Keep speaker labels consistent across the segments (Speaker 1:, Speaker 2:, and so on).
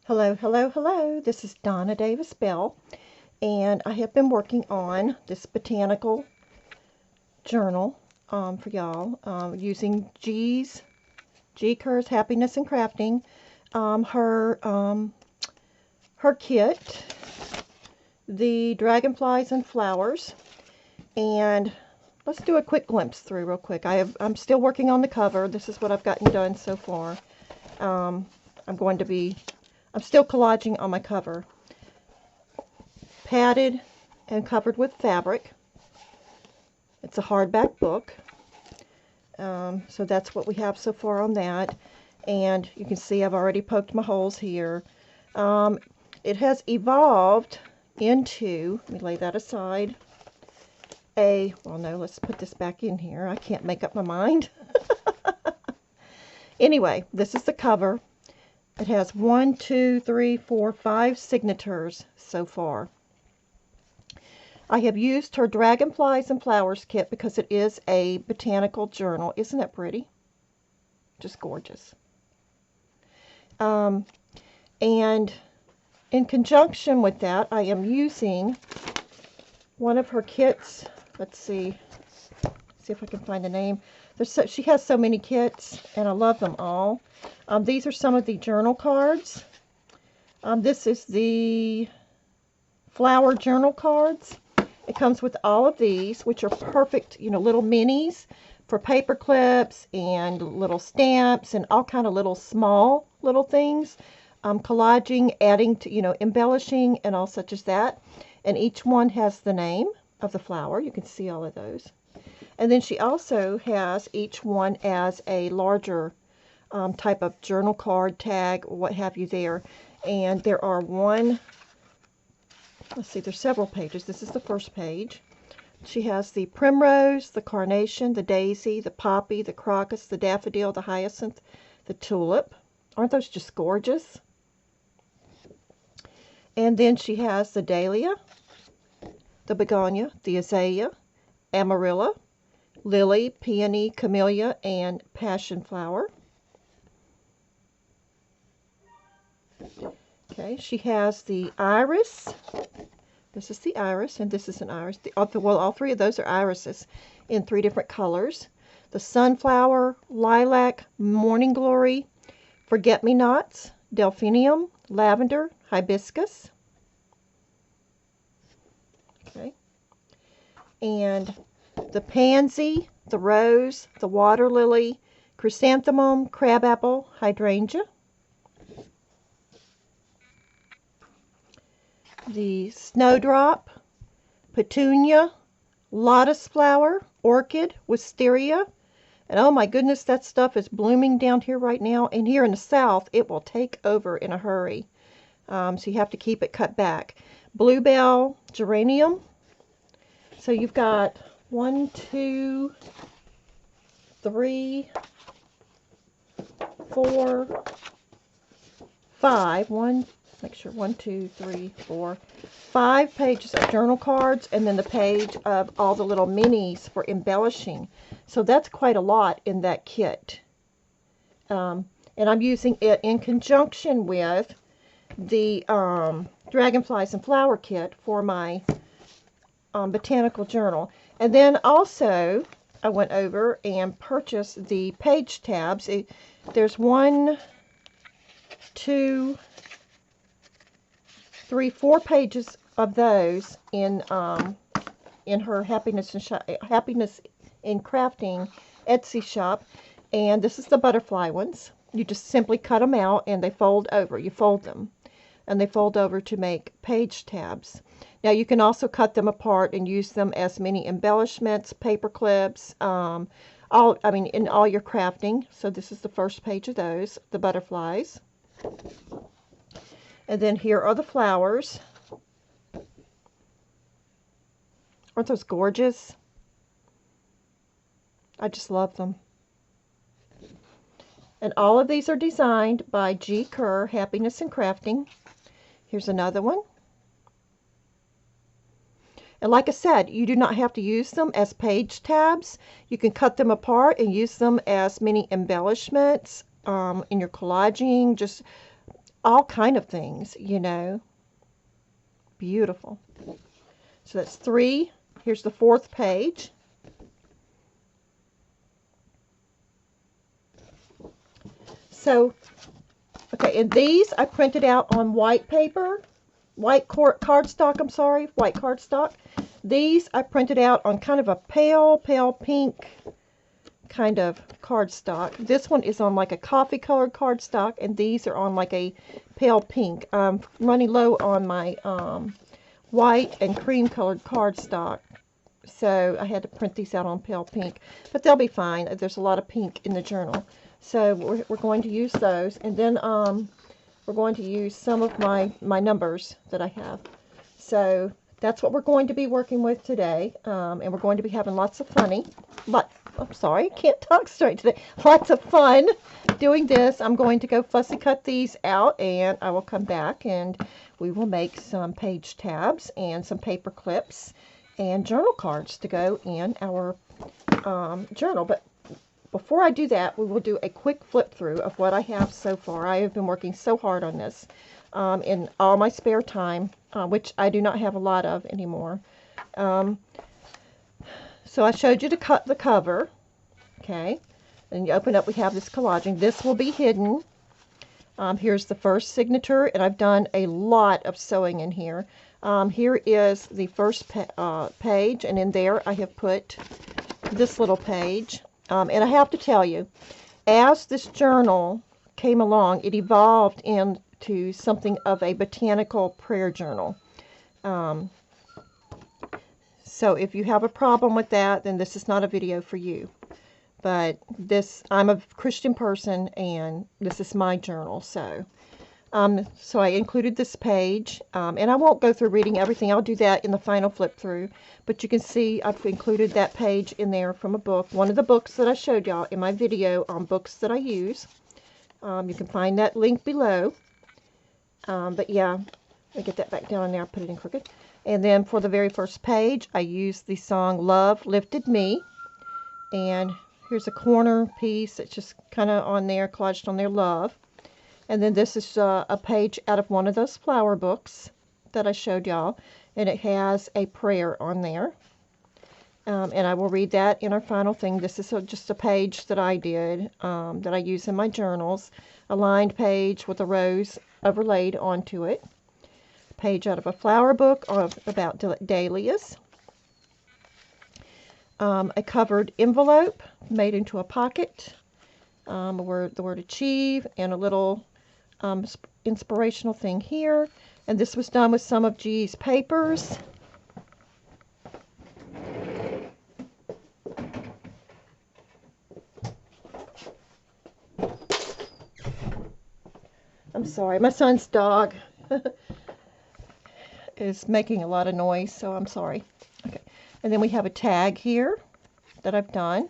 Speaker 1: Hello, hello, hello. This is Donna Davis Bell, and I have been working on this botanical journal for y'all using G Kerr's Happiness and Crafting, her kit, the dragonflies and flowers, and let's do a quick glimpse through real quick. I'm still working on the cover. This is what I've gotten done so far. I'm still collaging on my cover. Padded and covered with fabric. It's a hardback book. So that's what we have so far on that. And you can see I've already poked my holes here. It has evolved into, let me lay that aside, well no, let's put this back in here. I can't make up my mind. Anyway, this is the cover. It has 1, 2, 3, 4, 5 signatures so far. I have used her Dragonflies and Flowers kit because it is a botanical journal. Isn't that pretty? Just gorgeous. And in conjunction with that, I am using one of her kits. Let's see if I can find the name. She has so many kits, and I love them all. These are some of the journal cards. This is the flower journal cards. It comes with all of these, which are perfect, little minis for paper clips and little stamps and all kind of little small little things. Collaging, adding to, embellishing and all such as that. And each one has the name of the flower. You can see all of those. And then she also has each one as a larger type of journal card, tag, what have you there. And there are there's several pages. This is the first page. She has the primrose, the carnation, the daisy, the poppy, the crocus, the daffodil, the hyacinth, the tulip. Aren't those just gorgeous? And then she has the dahlia, the begonia, the azalea, amarilla, lily, peony, camellia, and passion flower. Okay, she has the iris. This is the iris, and this is an iris. All three of those are irises in 3 different colors. The sunflower, lilac, morning glory, forget-me-nots, delphinium, lavender, hibiscus. Okay, and the pansy, the rose, the water lily, chrysanthemum, crabapple, hydrangea. The snowdrop, petunia, lotus flower, orchid, wisteria. And oh my goodness, that stuff is blooming down here right now. And here in the south, it will take over in a hurry. So you have to keep it cut back. Bluebell, geranium. So you've got 1, 2, 3, 4, 5. Make sure 1, 2, 3, 4, 5 pages of journal cards, and then the page of all the little minis for embellishing. So that's quite a lot in that kit. And I'm using it in conjunction with the Dragonflies and Flower kit for my botanical journal. And then also I went over and purchased the page tabs. There's 1, 2, 3, 4 pages of those in her Happiness in Crafting Etsy shop, and this is the butterfly ones. You just simply cut them out and they fold over. You fold them, and they fold over to make page tabs. Now you can also cut them apart and use them as mini embellishments, paper clips, in all your crafting. So this is the first page of those, the butterflies. And then here are the flowers. Aren't those gorgeous? I just love them. And all of these are designed by G. Kerr, Happiness and Crafting. Here's another one. And like I said, you do not have to use them as page tabs. You can cut them apart and use them as mini embellishments in your collaging. Just all kind of things, you know. Beautiful. So that's 3. Here's the 4th page. So, okay, and these I printed out on white paper, white cardstock, I'm sorry, white cardstock. These I printed out on kind of a pale pink kind of cardstock. This one is on like a coffee colored cardstock, and these are on like a pale pink. I'm running low on my white and cream colored cardstock, so I had to print these out on pale pink, but they'll be fine. There's a lot of pink in the journal, so we're going to use those, and then we're going to use some of my numbers that I have. So that's what we're going to be working with today, and we're going to be having lots of I'm sorry, can't talk straight today. Lots of fun doing this. I'm going to go fussy cut these out, and I will come back and we will make some page tabs and some paper clips and journal cards to go in our journal. But before I do that, we will do a quick flip through of what I have so far. I have been working so hard on this in all my spare time, which I do not have a lot of anymore. So I showed you to cut the cover, okay? And you open up, we have this collaging. This will be hidden. Here's the first signature, and I've done a lot of sewing in here. Here is the first page, and in there I have put this little page. And I have to tell you, as this journal came along, it evolved into something of a botanical prayer journal. So if you have a problem with that, then this is not a video for you. But I'm a Christian person, and this is my journal. So I included this page, and I won't go through reading everything. I'll do that in the final flip through. But you can see I've included that page in there from a book, one of the books that I showed y'all in my video on books that I use. You can find that link below. But yeah, let me get that back down in there. I'll put it in crooked. And then for the very first page, I used the song Love Lifted Me. And here's a corner piece that's just kind of on there, collaged on there, Love. And then this is a page out of one of those flower books that I showed y'all. And it has a prayer on there. And I will read that in our final thing. This is just a page that I did, that I use in my journals. A lined page with a rose overlaid onto it. Page out of a flower book about dahlias. A covered envelope made into a pocket. The word achieve, and a little inspirational thing here. And this was done with some of G's papers. I'm sorry, my son's dog is making a lot of noise, so I'm sorry. Okay, and then we have a tag here that I've done.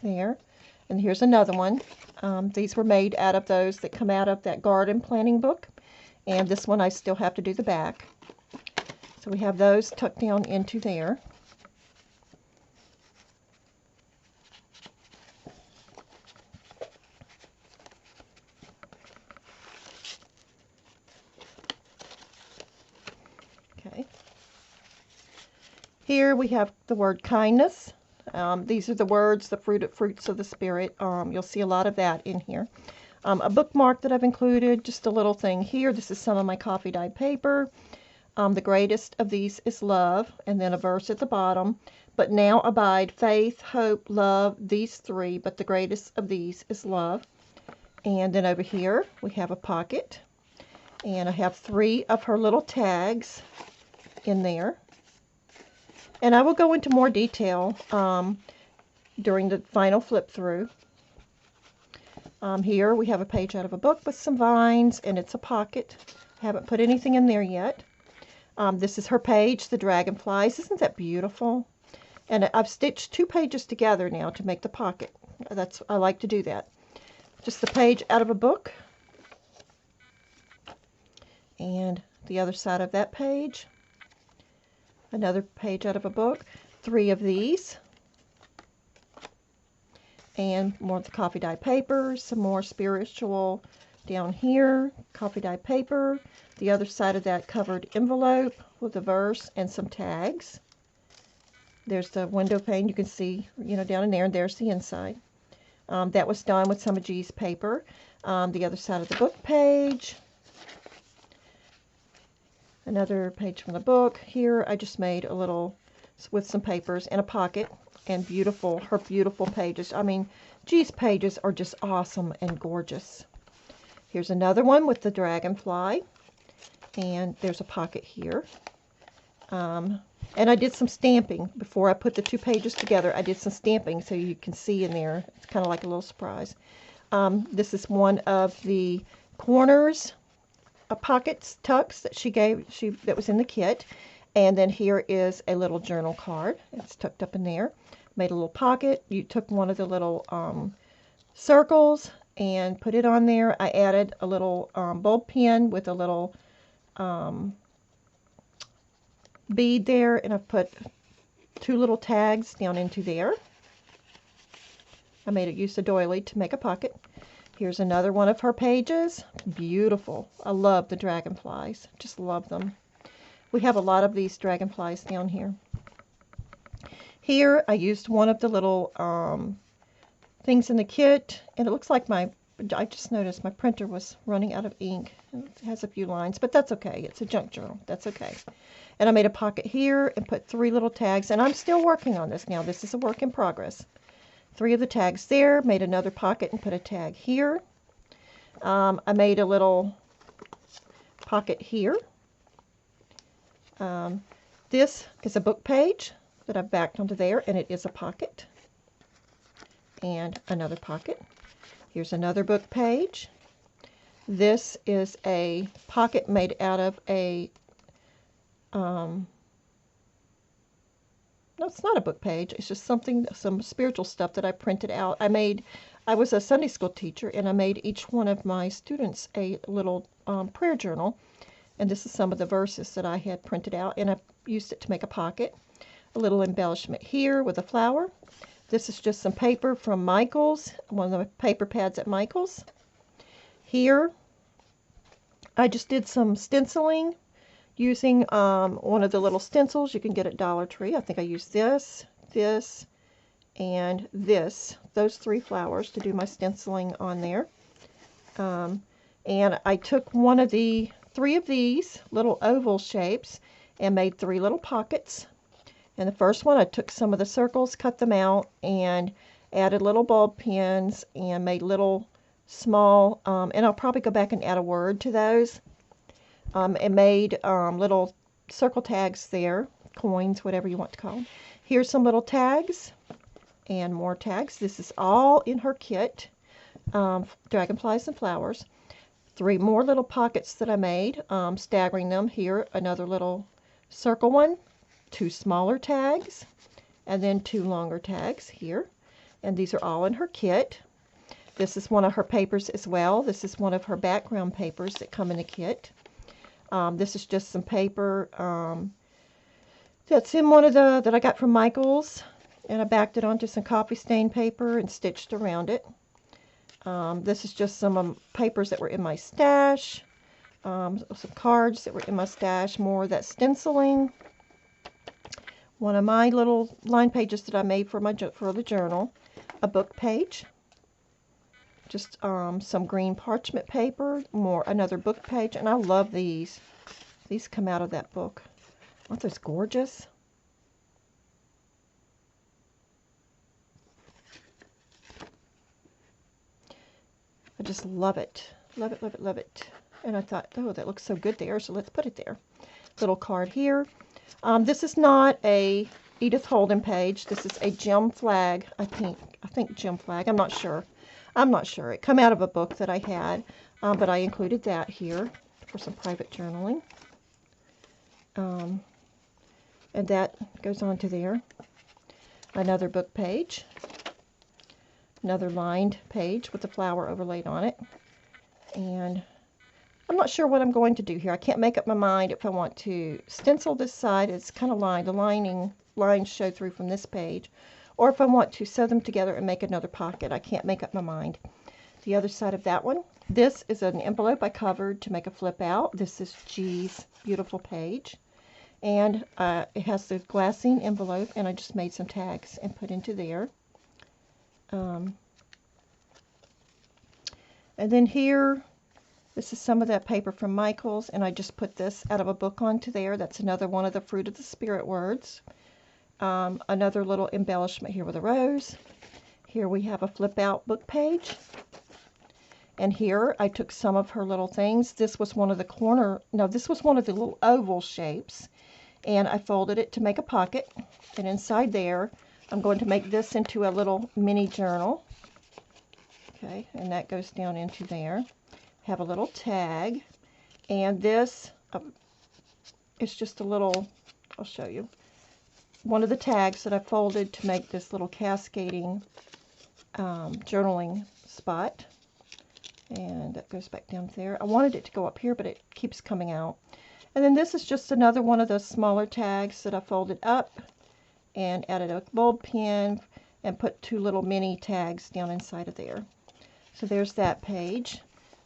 Speaker 1: There. And here's another one. These were made out of those that come out of that garden planning book. And this one I still have to do the back. So we have those tucked down into there. Okay. Here we have the word kindness. These are the words, the fruits of the Spirit. You'll see a lot of that in here. A bookmark that I've included, just a little thing here. This is some of my coffee dyed paper. The greatest of these is love, and then a verse at the bottom. But now abide faith, hope, love, these three, but the greatest of these is love. And then over here we have a pocket, and I have 3 of her little tags in there. And I will go into more detail during the final flip through. Here we have a page out of a book with some vines, and it's a pocket. I haven't put anything in there yet. This is her page, the dragonflies. Isn't that beautiful? And I've stitched 2 pages together now to make the pocket. I like to do that. Just the page out of a book. And the other side of that page. Another page out of a book. 3 of these. and more of the coffee dye paper, some more spiritual down here, coffee dye paper, the other side of that covered envelope with a verse and some tags. There's the window pane, you can see, down in there, and there's the inside. That was done with some of G's paper. The other side of the book page. Another page from the book. Here I just made a little, with some papers and a pocket, and her beautiful pages. I mean, G's pages are just awesome and gorgeous. Here's another one with the dragonfly, and there's a pocket here. And I did some stamping before I put the two pages together. I did some stamping so you can see in there. It's kind of like a little surprise. This is one of the corners pockets, tucks that that was in the kit. And then here is a little journal card. It's tucked up in there. Made a little pocket. You took one of the little circles and put it on there. I added a little bulb pin with a little bead there, and I've put two little tags down into there. I made it use the doily to make a pocket. Here's another one of her pages. Beautiful. I love the dragonflies. Just love them. We have a lot of these dragonflies down here. Here I used one of the little things in the kit, and it looks like I just noticed my printer was running out of ink. It has a few lines, but that's okay. It's a junk journal. That's okay. And I made a pocket here and put 3 little tags, and I'm still working on this now. This is a work in progress. 3 of the tags there, made another pocket and put a tag here. I made a little pocket here. This is a book page that I've backed onto there, and it is a pocket. And another pocket. Here's another book page. This is a pocket made out of a, no, it's not a book page. It's just some spiritual stuff that I printed out. I was a Sunday school teacher, and I made each one of my students a little prayer journal. And this is some of the verses that I had printed out, and I used it to make a pocket. A little embellishment here with a flower. This is just some paper from Michael's, one of the paper pads at Michael's. Here, I just did some stenciling using one of the little stencils you can get at Dollar Tree. I think I used this, and this. Those 3 flowers to do my stenciling on there. And I took one of the 3 of these little oval shapes and made 3 little pockets. And the first one, I took some of the circles, cut them out, and added little bulb pins and made little small, and I'll probably go back and add a word to those, and made little circle tags there, coins, whatever you want to call them. Here's some little tags and more tags. This is all in her kit, dragonflies and flowers. 3 more little pockets that I made, staggering them. Here, another little circle one. 2 smaller tags, and then 2 longer tags here. And these are all in her kit. This is one of her papers as well. This is one of her background papers that come in the kit. This is just some paper that's in one of that I got from Michael's, and I backed it onto some coffee stain paper and stitched around it. This is just some papers that were in my stash, some cards that were in my stash, more of that stenciling. One of my little line pages that I made for the journal, a book page, just some green parchment paper, another book page, and I love these. These come out of that book. Aren't those gorgeous? I just love it. Love it, love it, love it. And I thought, oh, that looks so good there, so let's put it there. Little card here. This is not a Edith Holden page. This is a Jim Flagg, I think Jim Flagg. I'm not sure. It came out of a book that I had, but I included that here for some private journaling. And that goes on to there. Another book page. Another lined page with the flower overlaid on it. And I'm not sure what I'm going to do here. I can't make up my mind if I want to stencil this side. It's kind of lined. The lines show through from this page. or if I want to sew them together and make another pocket. I can't make up my mind. The other side of that one, this is an envelope I covered to make a flip out. This is G's beautiful page, and it has the glassine envelope, and I just made some tags and put into there. And then here, this is some of that paper from Michael's, and I just put this out of a book onto there. That's another one of the Fruit of the Spirit words. Another little embellishment here with a rose. Here we have a flip out book page. And here I took some of her little things. This was one of the this was one of the little oval shapes. And I folded it to make a pocket. And inside there, I'm going to make this into a little mini journal. Okay, and that goes down into there. Have a little tag. And this is just a little, I'll show you, one of the tags that I folded to make this little cascading journaling spot. And that goes back down there. I wanted it to go up here, but it keeps coming out. And then this is just another one of those smaller tags that I folded up and added a bulb pin and put two little mini tags down inside of there. So there's that page.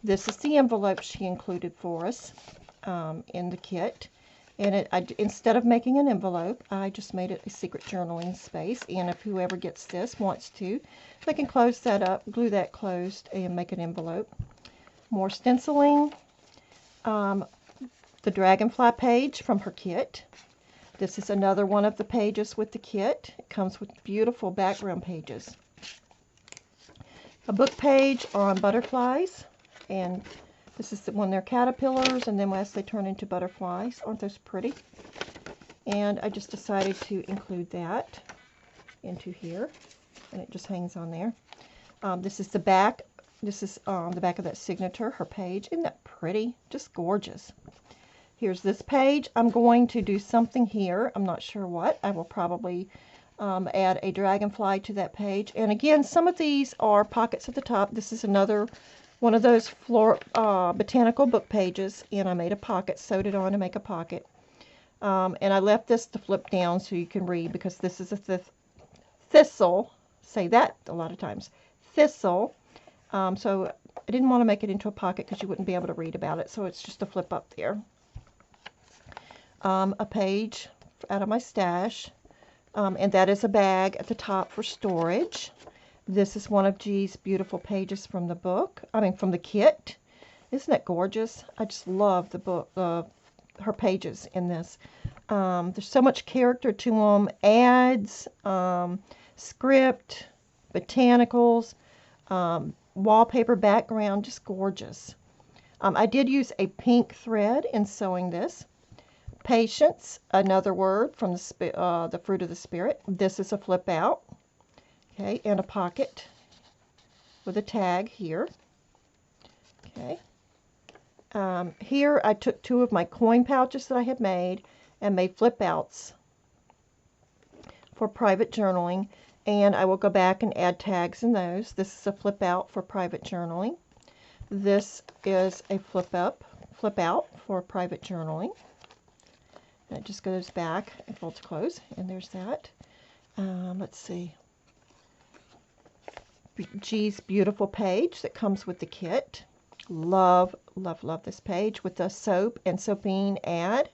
Speaker 1: This is the envelope she included for us in the kit. And instead of making an envelope, I just made it a secret journaling space. And if whoever gets this wants to, they can close that up, glue that closed, and make an envelope. More stenciling. The dragonfly page from her kit. This is another one of the pages with the kit. It comes with beautiful background pages. A book page on butterflies. And this is when they're caterpillars, and then as they turn into butterflies. Aren't those pretty? And I just decided to include that into here, and it just hangs on there. This is the back. This is the back of that signature, her page. Isn't that pretty? Just gorgeous. Here's this page. I'm going to do something here. I'm not sure what. I will probably add a dragonfly to that page. And again, some of these are pockets at the top. This is another one of those botanical book pages, and I made a pocket, sewed it on to make a pocket. And I left this to flip down so you can read, because this is a thistle. Say that a lot of times. Thistle. So I didn't want to make it into a pocket because you wouldn't be able to read about it, so it's just a flip up there. A page out of my stash, and that is a bag at the top for storage. This is one of G's beautiful pages from the book, from the kit. Isn't that gorgeous? I just love the book, her pages in this. There's so much character to them. Ads, script, botanicals, wallpaper background, just gorgeous. I did use a pink thread in sewing this. Patience, another word from the Fruit of the Spirit. This is a flip out. Okay, and a pocket with a tag here. Okay. Here I took two of my coin pouches that I had made and made flip outs for private journaling, and I will go back and add tags in those. This is a flip out for private journaling. This is a flip out for private journaling. And it just goes back and folds close, and there's that. Let's see. G's beautiful page that comes with the kit. Love, love, love this page with the soap and soapine ad.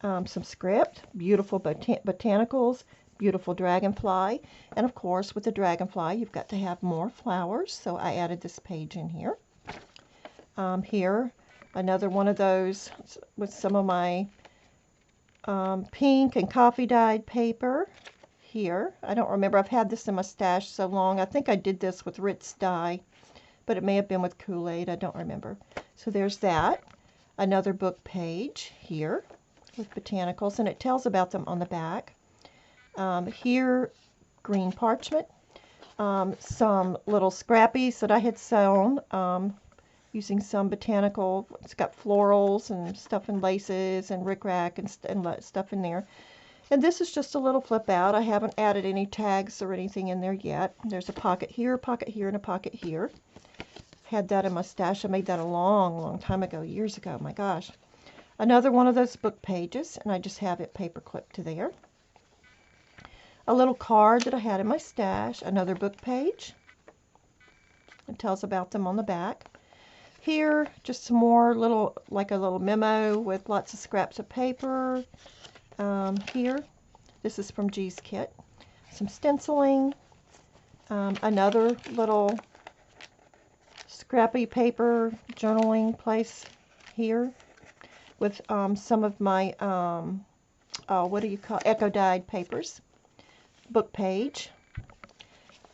Speaker 1: Some script, beautiful botanicals, beautiful dragonfly, and of course with the dragonfly you've got to have more flowers, so I added this page in here. Here, another one of those with some of my pink and coffee dyed paper. Here, I don't remember, I've had this in my stash so long. I think I did this with Ritz dye, but it may have been with Kool-Aid, I don't remember. So there's that. Another book page here with botanicals, and it tells about them on the back. Here, green parchment. Some little scrappies that I had sewn using some botanical. It's got florals and stuff and laces and rickrack and stuff in there. And this is just a little flip out. I haven't added any tags or anything in there yet. There's a pocket here, and a pocket here. Had that in my stash. I made that a long, long time ago, years ago. My gosh. Another one of those book pages, and I just have it paper clipped to there. a little card that I had in my stash, another book page. It tells about them on the back. Here, just some more little, like a little memo with lots of scraps of paper. Here, this is from G's kit. Some stenciling. Another little scrappy paper journaling place here with some of my, what do you call, echo dyed papers. Book page.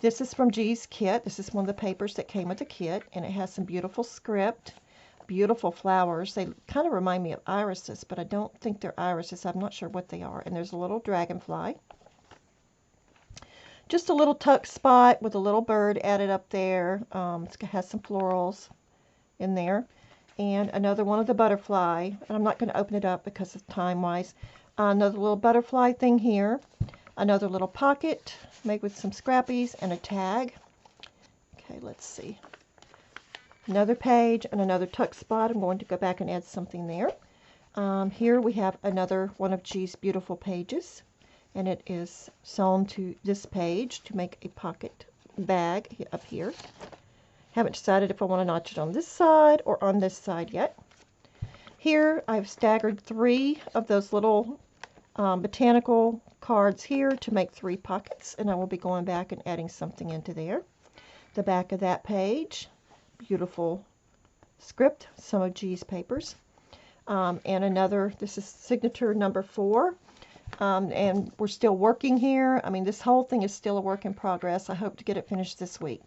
Speaker 1: This is from G's kit. This is one of the papers that came with the kit, and it has some beautiful script, beautiful flowers. They kind of remind me of irises, but I don't think they're irises. I'm not sure what they are. And there's a little dragonfly. Just a little tuck spot with a little bird added up there. It has some florals in there. And another one of the butterfly. And I'm not going to open it up because of time-wise. Another little butterfly thing here. Another little pocket made with some scrappies and a tag. Okay, let's see. Another page and another tuck spot. I'm going to go back and add something there. Here we have another one of G's beautiful pages. And it is sewn to this page to make a pocket bag up here. Haven't decided if I want to notch it on this side or on this side yet. Here I've staggered 3 of those little botanical cards here to make 3 pockets, and I will be going back and adding something into there. The back of that page, beautiful script, some of G's papers, and another, this is signature number 4, and we're still working here. I mean, this whole thing is still a work in progress. I hope to get it finished this week.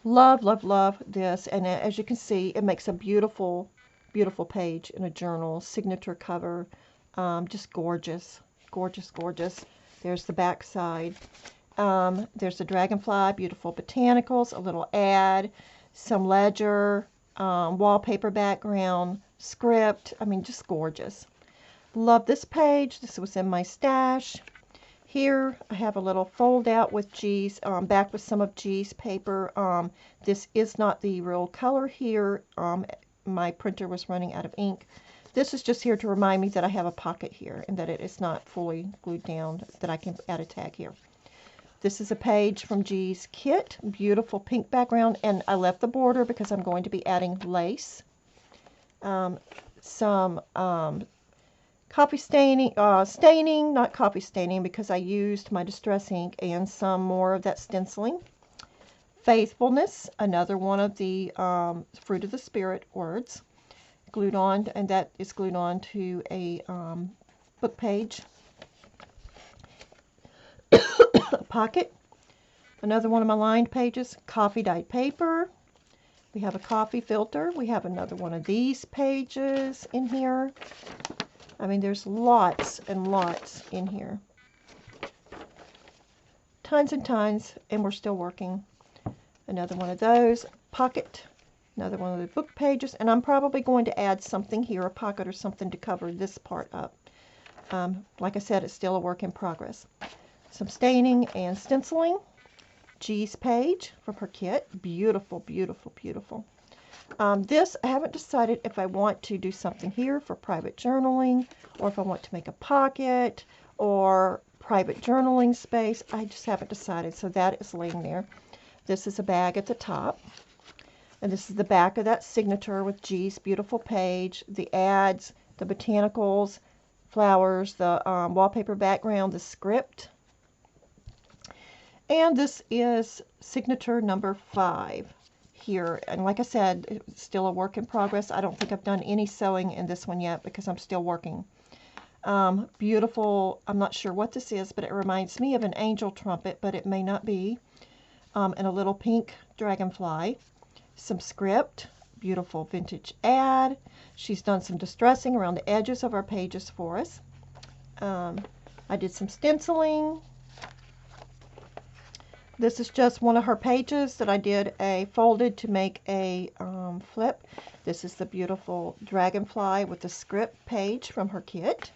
Speaker 1: Love, love, love this, and as you can see, it makes a beautiful, beautiful page in a journal, signature cover. Just gorgeous, gorgeous, gorgeous. There's the back side. There's the dragonfly, beautiful botanicals, a little ad, some ledger, wallpaper background, script. I mean, just gorgeous. Love this page. This was in my stash. Here I have a little fold out with G's, back with some of G's paper. This is not the real color here. My printer was running out of ink. This is just here to remind me that I have a pocket here and that it is not fully glued down, that I can add a tag here. This is a page from G's kit, beautiful pink background, and I left the border because I'm going to be adding lace. Some copy staining, not copy staining because I used my distress ink, and some more of that stenciling. Faithfulness, another one of the Fruit of the Spirit words. Glued on, and that is glued on to a book page. Pocket. Another one of my lined pages. Coffee dyed paper. We have a coffee filter. We have another one of these pages in here. I mean, there's lots and lots in here. Tons and tons, and we're still working. Another one of those. Pocket. Another one of the book pages, and I'm probably going to add something here, a pocket or something to cover this part up. Like I said, it's still a work in progress. Some staining and stenciling. G's page from her kit. Beautiful, beautiful, beautiful. This, I haven't decided if I want to do something here for private journaling, or if I want to make a pocket, or private journaling space. I just haven't decided, so that is laying there. This is a bag at the top. And this is the back of that signature with G's beautiful page, the ads, the botanicals, flowers, the wallpaper background, the script. And this is signature number 5 here. And like I said, it's still a work in progress. I don't think I've done any sewing in this one yet because I'm still working. Beautiful, I'm not sure what this is, but it reminds me of an angel trumpet, but it may not be. And a little pink dragonfly. Some script, beautiful vintage ad. She's done some distressing around the edges of our pages for us. I did some stenciling. This is just one of her pages that I did a folded to make a flip. This is the beautiful dragonfly with the script page from her kit.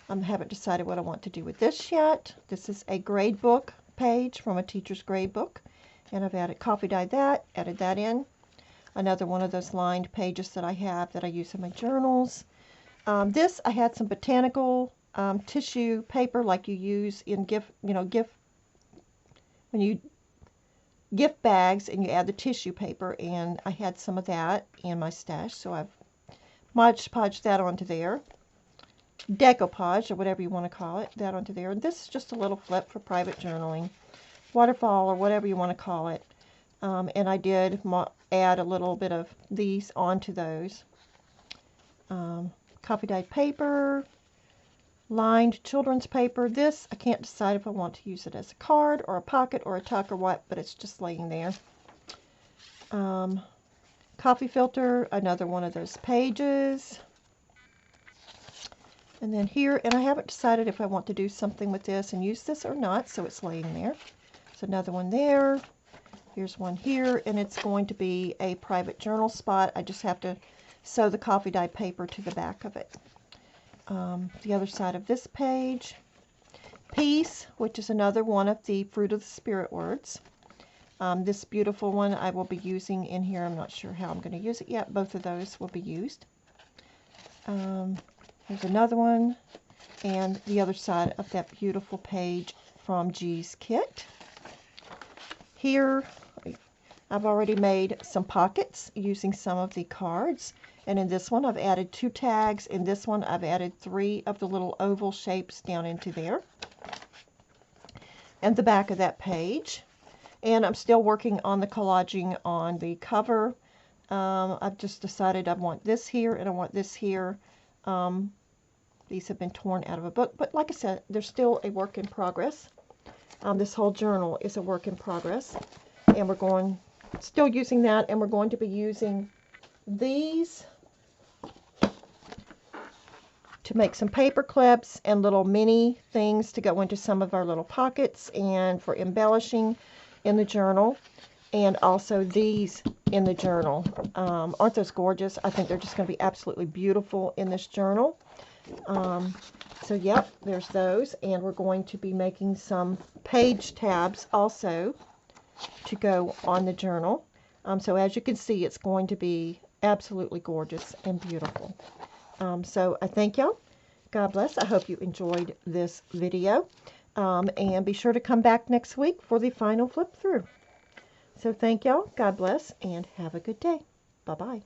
Speaker 1: I haven't decided what I want to do with this yet. This is a grade book page from a teacher's grade book, and I've added coffee dyed that, added that in. Another one of those lined pages that I have that I use in my journals. This, I had some botanical tissue paper like you use in when you gift bags and you add the tissue paper, and I had some of that in my stash, so I've Mod Podged that onto there. Decoupage, or whatever you want to call it, that onto there. And this is just a little flip for private journaling. Waterfall, or whatever you want to call it. And I did add a little bit of these onto those. Coffee dyed paper, lined children's paper. This, I can't decide if I want to use it as a card or a pocket or a tuck or what, but it's just laying there. Coffee filter, another one of those pages. And then here, and I haven't decided if I want to do something with this and use this or not, so it's laying there. There's another one there. Here's one here, and it's going to be a private journal spot. I just have to sew the coffee dye paper to the back of it. The other side of this page, Peace, which is another one of the Fruit of the Spirit words. This beautiful one I will be using in here. I'm not sure how I'm going to use it yet. Both of those will be used. Here's another one, and the other side of that beautiful page from G's Kit. Here, I've already made some pockets using some of the cards, and in this one I've added 2 tags. In this one I've added 3 of the little oval shapes down into there, and the back of that page. And I'm still working on the collaging on the cover. I've just decided I want this here and I want this here. These have been torn out of a book, but like I said, they're still a work in progress. This whole journal is a work in progress, and we're still using that, and we're going to be using these to make some paper clips and little mini things to go into some of our little pockets and for embellishing in the journal, and also these in the journal. Aren't those gorgeous? I think they're just going to be absolutely beautiful in this journal. So yep, there's those, and we're going to be making some page tabs also to go on the journal. So as you can see, it's going to be absolutely gorgeous and beautiful. So I thank y'all. God bless. I hope you enjoyed this video. And be sure to come back next week for the final flip through. So thank y'all. God bless, and have a good day. Bye-bye.